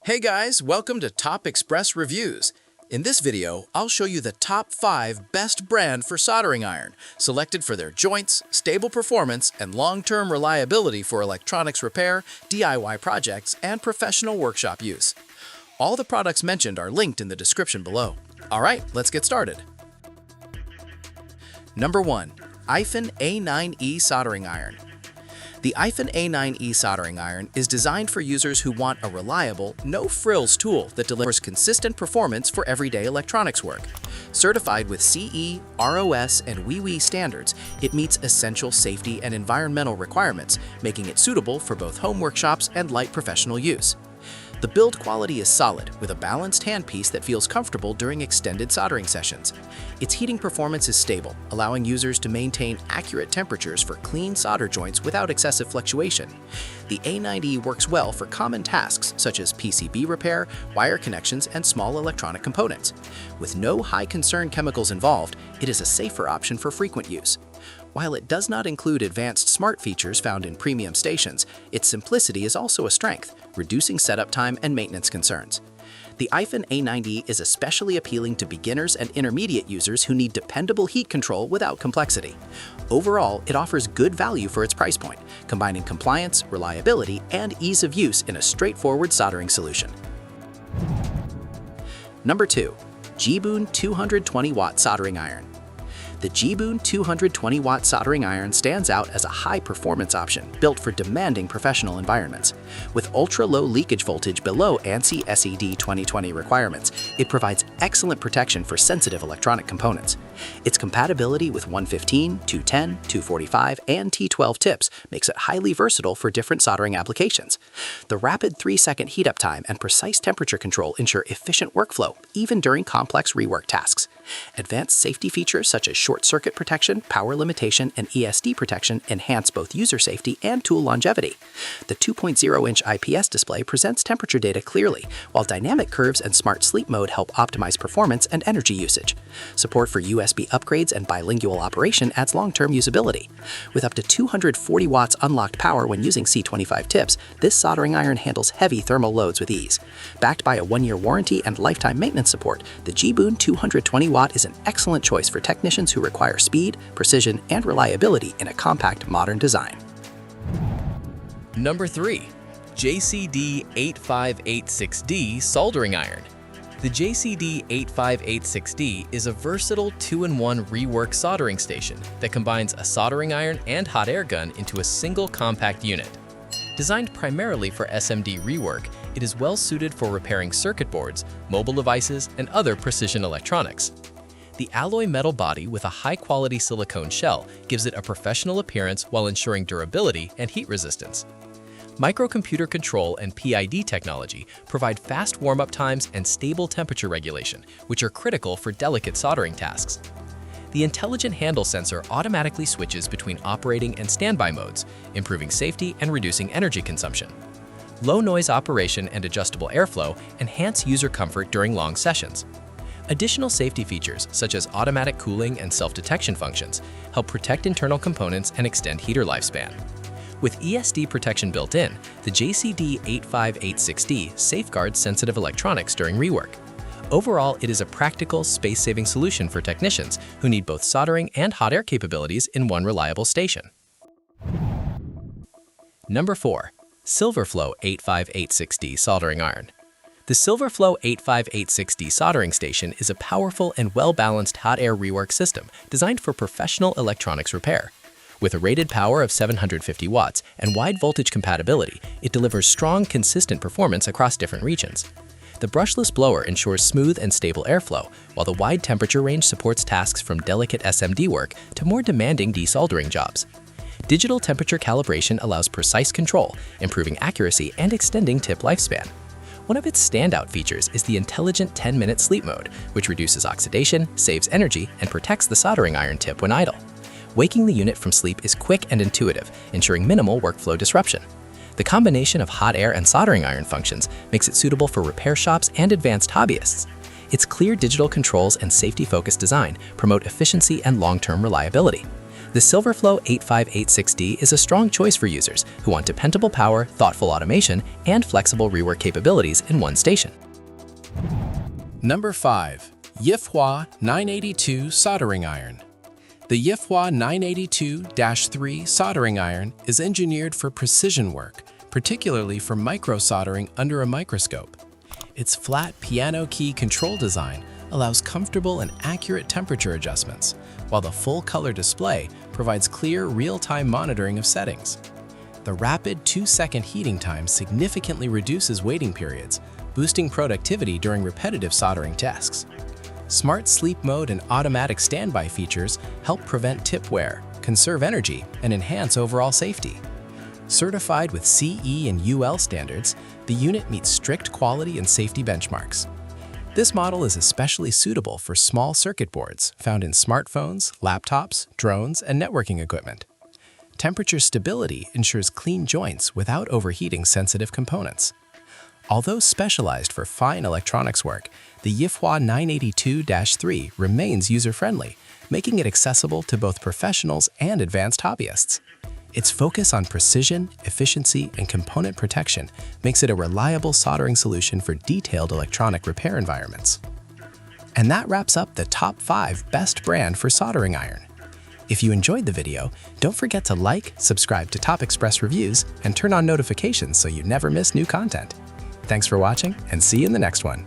Hey guys, welcome to Top Express Reviews. In this video, I'll show you the top 5 best brand for soldering iron, selected for their joints, stable performance, and long-term reliability for electronics repair, DIY projects, and professional workshop use. All the products mentioned are linked in the description below. Alright, let's get started. Number 1. AIFEN A9E Soldering Iron. The AIFEN A9E soldering iron is designed for users who want a reliable, no-frills tool that delivers consistent performance for everyday electronics work. Certified with CE, ROS, and YIHUA standards, it meets essential safety and environmental requirements, making it suitable for both home workshops and light professional use. The build quality is solid, with a balanced handpiece that feels comfortable during extended soldering sessions. Its heating performance is stable, allowing users to maintain accurate temperatures for clean solder joints without excessive fluctuation. The A9E works well for common tasks such as PCB repair, wire connections, and small electronic components. With no high-concern chemicals involved, it is a safer option for frequent use. While it does not include advanced smart features found in premium stations, its simplicity is also a strength, reducing setup time and maintenance concerns. The AIFEN A9E is especially appealing to beginners and intermediate users who need dependable heat control without complexity. Overall, it offers good value for its price point, combining compliance, reliability, and ease of use in a straightforward soldering solution. Number 2. GEEBOON 220-watt soldering iron. The GEEBOON 220-watt soldering iron stands out as a high-performance option built for demanding professional environments. With ultra-low leakage voltage below ANSI SED 2020 requirements, it provides excellent protection for sensitive electronic components. Its compatibility with 115, 210, 245, and T12 tips makes it highly versatile for different soldering applications. The rapid 3-second heat-up time and precise temperature control ensure efficient workflow, even during complex rework tasks. Advanced safety features such as short-circuit protection, power limitation, and ESD protection enhance both user safety and tool longevity. The 2.0-inch IPS display presents temperature data clearly, while dynamic curves and smart sleep mode help optimize performance and energy usage. Support for USB upgrades and bilingual operation adds long-term usability. With up to 240 watts unlocked power when using C25 tips, this soldering iron handles heavy thermal loads with ease. Backed by a 1-year warranty and lifetime maintenance support, the GEEBOON 220-watt is an excellent choice for technicians who require speed, precision, and reliability in a compact, modern design. Number 3. JCD8586D Soldering Iron. The JCD8586D is a versatile 2-in-1 rework soldering station that combines a soldering iron and hot air gun into a single compact unit. Designed primarily for SMD rework, it is well suited for repairing circuit boards, mobile devices, and other precision electronics. The alloy metal body with a high-quality silicone shell gives it a professional appearance while ensuring durability and heat resistance. Microcomputer control and PID technology provide fast warm-up times and stable temperature regulation, which are critical for delicate soldering tasks. The intelligent handle sensor automatically switches between operating and standby modes, improving safety and reducing energy consumption. Low noise operation and adjustable airflow enhance user comfort during long sessions. Additional safety features, such as automatic cooling and self-detection functions, help protect internal components and extend heater lifespan. With ESD protection built in, the JCD8586D safeguards sensitive electronics during rework. Overall, it is a practical, space-saving solution for technicians who need both soldering and hot air capabilities in one reliable station. Number 4. Silverflo 8586D Soldering Iron. The Silverflo 8586D soldering station is a powerful and well-balanced hot air rework system designed for professional electronics repair. With a rated power of 750 watts and wide voltage compatibility, it delivers strong, consistent performance across different regions. The brushless blower ensures smooth and stable airflow, while the wide temperature range supports tasks from delicate SMD work to more demanding desoldering jobs. Digital temperature calibration allows precise control, improving accuracy and extending tip lifespan. One of its standout features is the intelligent 10-minute sleep mode, which reduces oxidation, saves energy, and protects the soldering iron tip when idle. Waking the unit from sleep is quick and intuitive, ensuring minimal workflow disruption. The combination of hot air and soldering iron functions makes it suitable for repair shops and advanced hobbyists. Its clear digital controls and safety-focused design promote efficiency and long-term reliability. The Silverflo 8586D is a strong choice for users who want dependable power, thoughtful automation, and flexible rework capabilities in one station. Number 5. YIHUA 982 Soldering Iron. The YIHUA 982-3 soldering iron is engineered for precision work, particularly for micro-soldering under a microscope. Its flat piano key control design allows comfortable and accurate temperature adjustments, while the full-color display provides clear, real-time monitoring of settings. The rapid 2-second heating time significantly reduces waiting periods, boosting productivity during repetitive soldering tasks. Smart sleep mode and automatic standby features help prevent tip wear, conserve energy, and enhance overall safety. Certified with CE and UL standards, the unit meets strict quality and safety benchmarks. This model is especially suitable for small circuit boards found in smartphones, laptops, drones, and networking equipment. Temperature stability ensures clean joints without overheating sensitive components. Although specialized for fine electronics work, the YIHUA 982-3 remains user-friendly, making it accessible to both professionals and advanced hobbyists. Its focus on precision, efficiency, and component protection makes it a reliable soldering solution for detailed electronic repair environments. And that wraps up the top 5 best brand for soldering iron. If you enjoyed the video, don't forget to like, subscribe to Top Express Reviews, and turn on notifications so you never miss new content. Thanks for watching, and see you in the next one.